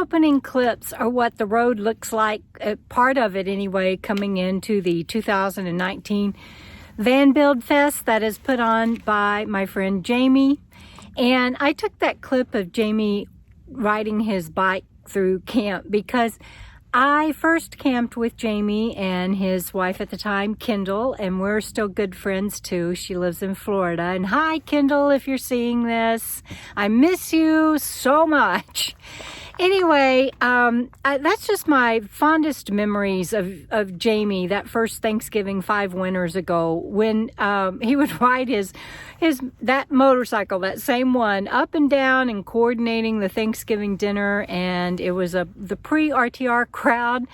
opening clips are what the road looks like, part of it anyway, coming into the 2019 Van Build Fest that is put on by my friend Jamie. And I took that clip of Jamie riding his bike through camp because I first camped with Jamie and his wife at the time, Kendall, and we're still good friends too. She lives in Florida. And hi, Kendall, if you're seeing this. I miss you so much. Anyway, that's just my fondest memories of Jamie that first Thanksgiving 5 winters ago when he would ride that motorcycle, that same one, up and down and coordinating the Thanksgiving dinner. And it was the pre-RTR crowd,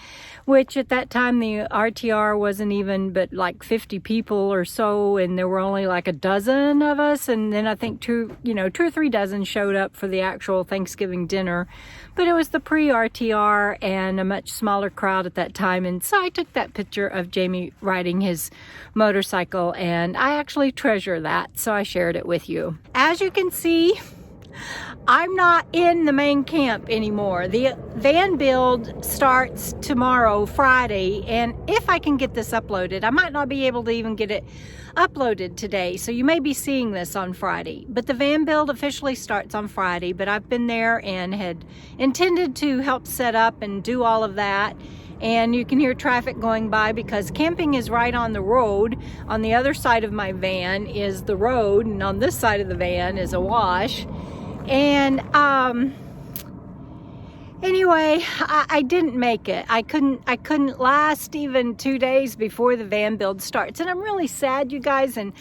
which at that time the RTR wasn't even but like 50 people or so, and there were only like a dozen of us, and then I think two or three dozen showed up for the actual Thanksgiving dinner. But it was the pre-RTR and a much smaller crowd at that time. And so I took that picture of Jamie riding his motorcycle, and I actually treasure that. So I shared it with you. As you can see, I'm not in the main camp anymore. The van build starts tomorrow, Friday, and if I can get this uploaded, I might not be able to even get it uploaded today, so you may be seeing this on Friday. But the van build officially starts on Friday, but I've been there and had intended to help set up and do all of that. And you can hear traffic going by because camping is right on the road. On the other side of my van is the road, and on this side of the van is a wash. And anyway, I didn't make it. I couldn't last even 2 days before the van build starts, and I'm really sad, you guys. And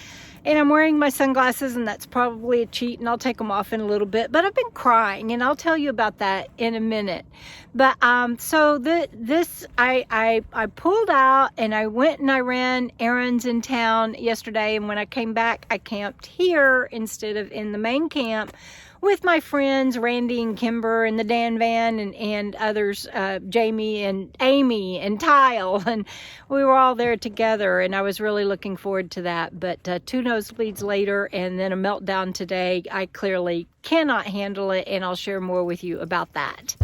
I'm wearing my sunglasses, and that's probably a cheat, and I'll take them off in a little bit. But I've been crying, and I'll tell you about that in a minute. But so I pulled out, and I went and I ran errands in town yesterday, and when I came back, I camped here instead of in the main camp with my friends Randy and Kimber and the Dan Van and others, Jamie and Amy and Tyle, and we were all there together, and I was really looking forward to that. But 2 nosebleeds later and then a meltdown today, I clearly cannot handle it, and I'll share more with you about that.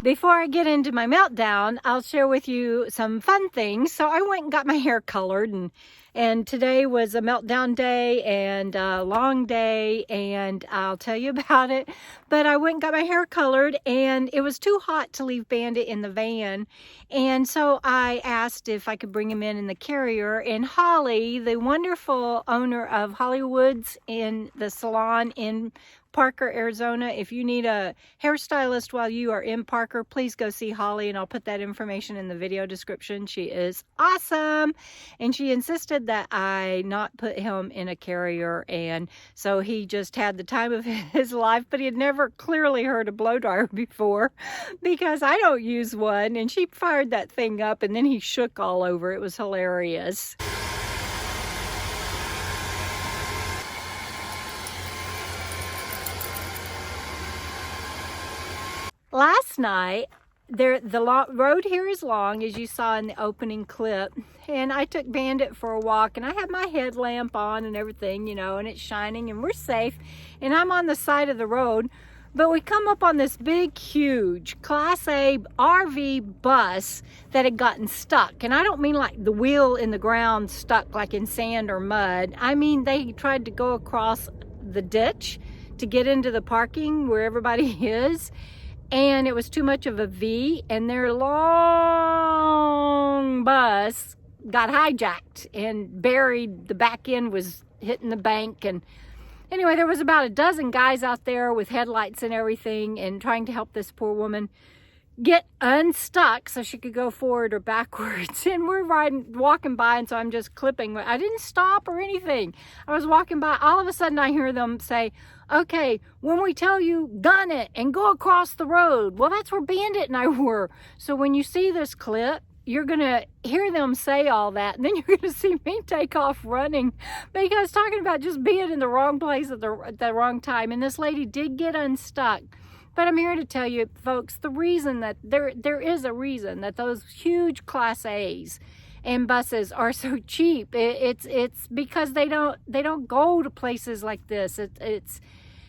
Before I get into my meltdown, I'll share with you some fun things. So I went and got my hair colored, and today was a meltdown day and a long day, and I'll tell you about it. But I went and got my hair colored, and it was too hot to leave Bandit in the van. And so I asked if I could bring him in the carrier, and Holly, the wonderful owner of Hollywood's in the Salon in Parker, Arizona. If you need a hairstylist while you are in Parker, please go see Holly, and I'll put that information in the video description. She is awesome, and she insisted that I not put him in a carrier, and so he just had the time of his life. But he had never clearly heard a blow dryer before because I don't use one, and she fired that thing up, and then he shook all over. It was hilarious. Last night, the road here is long, as you saw in the opening clip, and I took Bandit for a walk, and I had my headlamp on and everything, and it's shining, and we're safe, and I'm on the side of the road. But we come up on this big, huge Class A RV bus that had gotten stuck. And I don't mean like the wheel in the ground stuck like in sand or mud. I mean, they tried to go across the ditch to get into the parking where everybody is. And it was too much of a V, and their long bus got hijacked and buried. The back end was hitting the bank, and anyway, there was about a dozen guys out there with headlights and everything and trying to help this poor woman get unstuck so she could go forward or backwards. And we're walking by, and so I'm just clipping. I didn't stop or anything. I was walking by. All of a sudden I hear them say, okay, when we tell you, gun it and go across the road. Well, that's where Bandit and I were. So when you see this clip, you're going to hear them say all that, and then you're going to see me take off running, because talking about just being in the wrong place at the wrong time. And this lady did get unstuck. But I'm here to tell you, folks, the reason that there is a reason that those huge Class A's and buses are so cheap. It's because they don't go to places like this.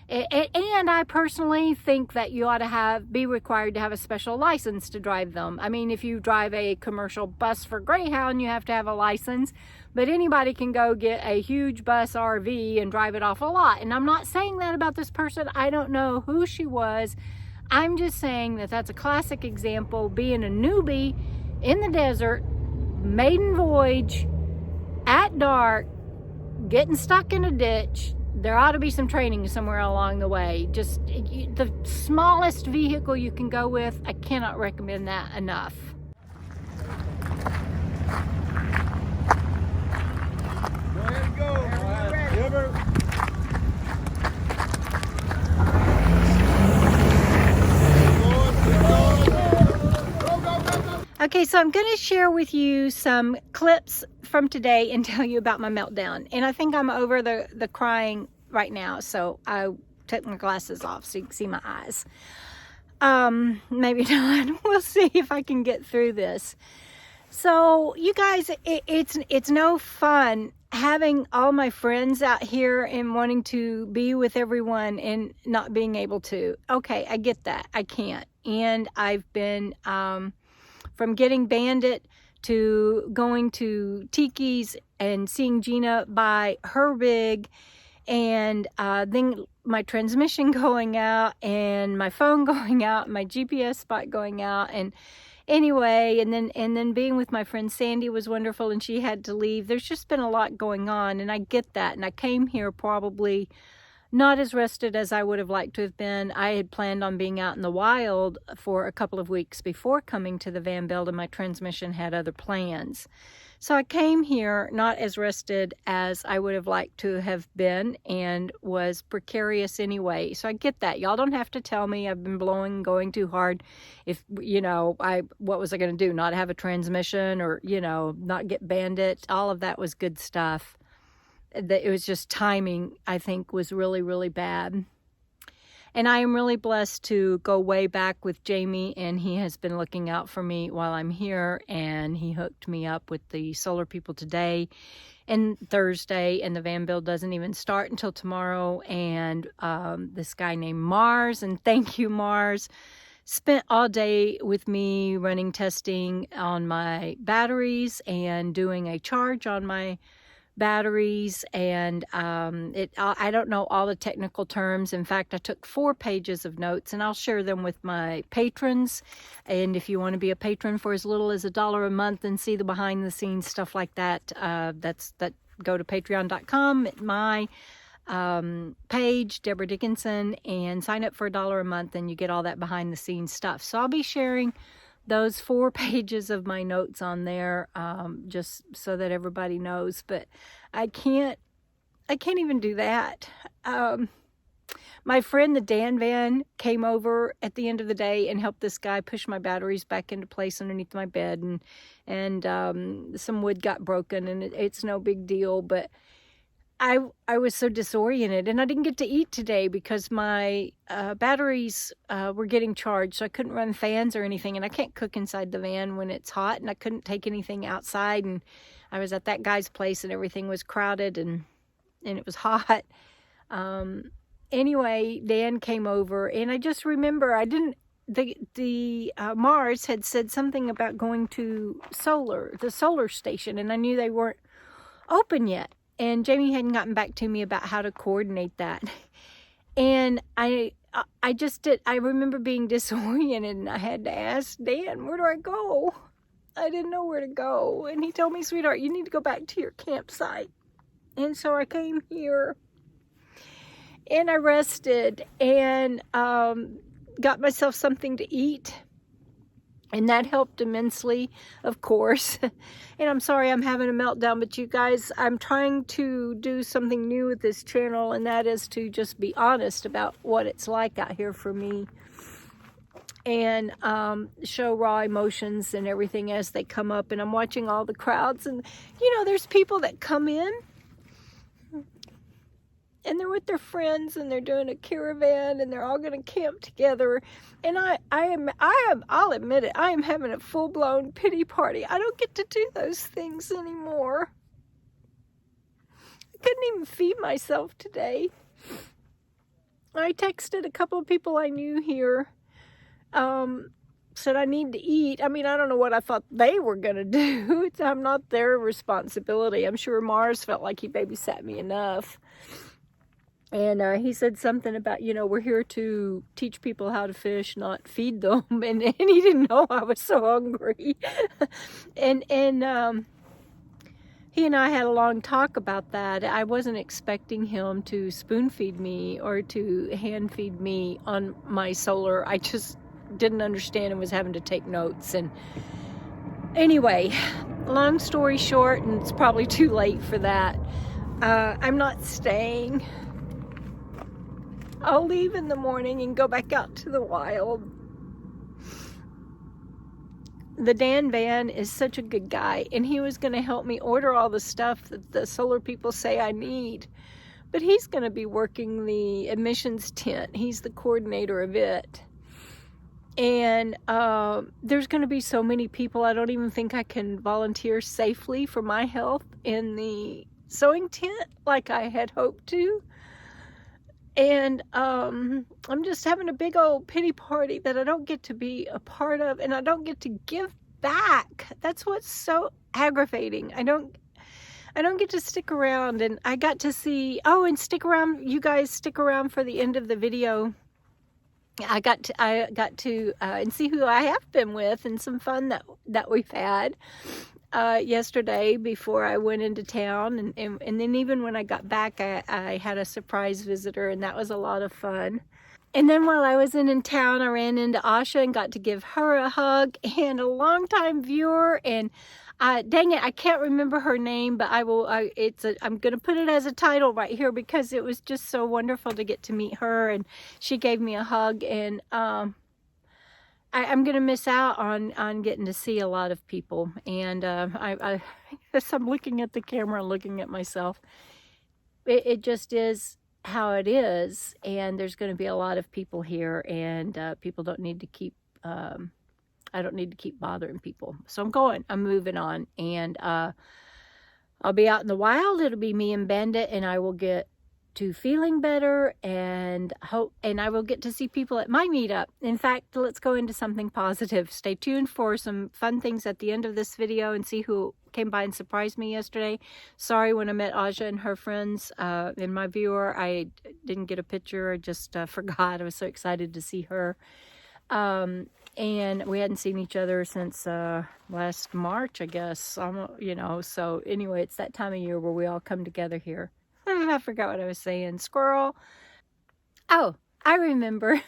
And I personally think that you ought to be required to have a special license to drive them. I mean, if you drive a commercial bus for Greyhound, you have to have a license. But anybody can go get a huge bus RV and drive it off a lot. And I'm not saying that about this person. I don't know who she was. I'm just saying that that's a classic example, being a newbie in the desert, maiden voyage, at dark, getting stuck in a ditch. There ought to be some training somewhere along the way. Just the smallest vehicle you can go with, I cannot recommend that enough. Go ahead and go. Debra. Okay, so I'm going to share with you some clips from today and tell you about my meltdown. And I think I'm over the crying right now, so I took my glasses off so you can see my eyes. Maybe not. We'll see if I can get through this. So, you guys, it's no fun having all my friends out here and wanting to be with everyone and not being able to. Okay, I get that. I can't. And I've been... from getting Bandit to going to Tiki's and seeing Gina buy her rig, and then my transmission going out and my phone going out, my GPS spot going out, and anyway, and then being with my friend Sandy was wonderful, and she had to leave. There's just been a lot going on, and I get that. And I came here probably not as rested as I would have liked to have been. I had planned on being out in the wild for a couple of weeks before coming to the van build, and my transmission had other plans. So I came here not as rested as I would have liked to have been, and was precarious anyway. So I get that. Y'all don't have to tell me I've been going too hard. If, you know, what was I going to do? Not have a transmission, or, you know, not get Bandit? All of that was good stuff. It was just timing, I think, was really, really bad. And I am really blessed to go way back with Jamie, and he has been looking out for me while I'm here, and he hooked me up with the solar people today and Thursday, and the van build doesn't even start until tomorrow. And this guy named Mars, and thank you, Mars, spent all day with me running testing on my batteries and doing a charge on my batteries, and I don't know all the technical terms. In fact, I took 4 pages of notes, and I'll share them with my patrons. And if you want to be a patron for as little as $1 a month and see the behind the scenes stuff like that, go to patreon.com at my page, Debra Dickinson, and sign up for $1 a month, and you get all that behind the scenes stuff. So I'll be sharing those 4 pages of my notes on there, just so that everybody knows. But I can't even do that. My friend, the Dan Van, came over at the end of the day and helped this guy push my batteries back into place underneath my bed, and some wood got broken, and it's no big deal. But I was so disoriented, and I didn't get to eat today because my batteries were getting charged, so I couldn't run fans or anything, and I can't cook inside the van when it's hot, and I couldn't take anything outside, and I was at that guy's place, and everything was crowded, and it was hot. Anyway, Dan came over, and I just remember the Mars had said something about going to the solar station, and I knew they weren't open yet. And Jamie hadn't gotten back to me about how to coordinate that. And I remember being disoriented, and I had to ask Dan, where do I go? I didn't know where to go. And he told me, sweetheart, you need to go back to your campsite. And so I came here, and I rested, and got myself something to eat. And that helped immensely, of course. And I'm sorry I'm having a meltdown, but you guys, I'm trying to do something new with this channel, and that is to just be honest about what it's like out here for me. And show raw emotions and everything as they come up. And I'm watching all the crowds, and you know, there's people that come in and they're with their friends and they're doing a caravan and they're all going to camp together. And I'll admit it, I am having a full-blown pity party. I don't get to do those things anymore. I couldn't even feed myself today. I texted a couple of people I knew here, said I need to eat. I mean, I don't know what I thought they were going to do. I'm not their responsibility. I'm sure Mars felt like he babysat me enough. And he said something about, you know, we're here to teach people how to fish, not feed them. And he didn't know I was so hungry. and he and I had a long talk about that. I wasn't expecting him to spoon feed me or to hand feed me on my solar. I just didn't understand and was having to take notes. And anyway, long story short, and it's probably too late for that, I'm not staying. I'll leave in the morning and go back out to the wild. The Dan Van is such a good guy, and he was going to help me order all the stuff that the solar people say I need. But he's going to be working the admissions tent. He's the coordinator of it. And there's going to be so many people, I don't even think I can volunteer safely for my health in the sewing tent like I had hoped to. And I'm just having a big old pity party that I don't get to be a part of, and I don't get to give back. That's what's so aggravating. I don't get to stick around, and I got to see, and stick around, you guys stick around for the end of the video. I got to and see who I have been with, and some fun that we've had yesterday before I went into town, and then even when I got back, I had a surprise visitor, and that was a lot of fun. And then while I was in town, I ran into Asha and got to give her a hug, and a longtime viewer, and dang it, I can't remember her name, but I'm going to put it as a title right here because it was just so wonderful to get to meet her, and she gave me a hug, and I'm going to miss out on getting to see a lot of people. And I guess I'm looking at the camera, looking at myself. It just is how it is, and there's going to be a lot of people here, and people don't need to keep... I don't need to keep bothering people. So I'm moving on, and I'll be out in the wild. It'll be me and Bandit, and I will get to feeling better, and I will get to see people at my meetup. In fact, let's go into something positive. Stay tuned for some fun things at the end of this video and see who came by and surprised me yesterday. Sorry when I met Aja and her friends and my viewer, I didn't get a picture. I just forgot. I was so excited to see her. And we hadn't seen each other since last March, I guess. So anyway, it's that time of year where we all come together here. I forgot what I was saying. Squirrel. Oh, I remember.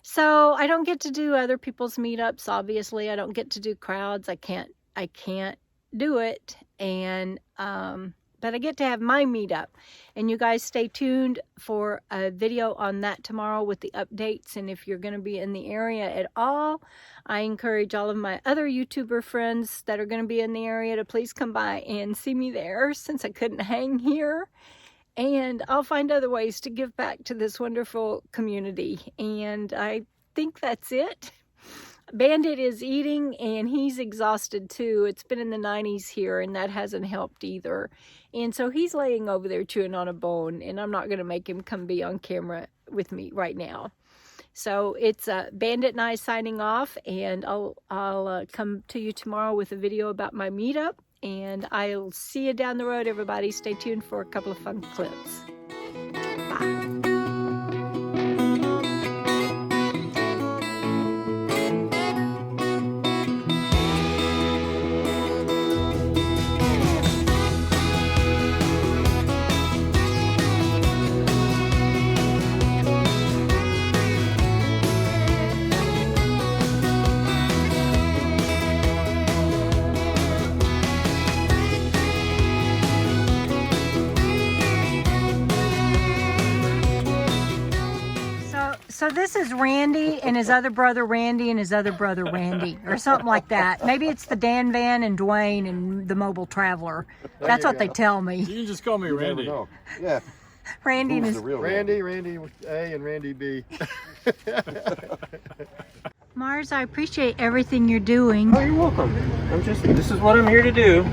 So I don't get to do other people's meetups, obviously. I don't get to do crowds. I can't do it. And but I get to have my meetup. And you guys stay tuned for a video on that tomorrow with the updates. And if you're going to be in the area at all, I encourage all of my other YouTuber friends that are going to be in the area to please come by and see me there, since I couldn't hang here. And I'll find other ways to give back to this wonderful community. And I think that's it. Bandit is eating, and he's exhausted too. It's been in the 90s here, and that hasn't helped either. And so he's laying over there chewing on a bone, and I'm not going to make him come be on camera with me right now. So it's Bandit and I signing off, and I'll come to you tomorrow with a video about my meetup, and I'll see you down the road, everybody. Stay tuned for a couple of fun clips. Bye. So this is Randy and his other brother Randy and his other brother Randy, or something like that. Maybe it's the Dan Van and Dwayne and the Mobile Traveler. That's what they tell me. You can just call me Randy. Yeah. Randy and Who's his the real Randy A and Randy B. Mars, I appreciate everything you're doing. Oh, you're welcome. This is what I'm here to do.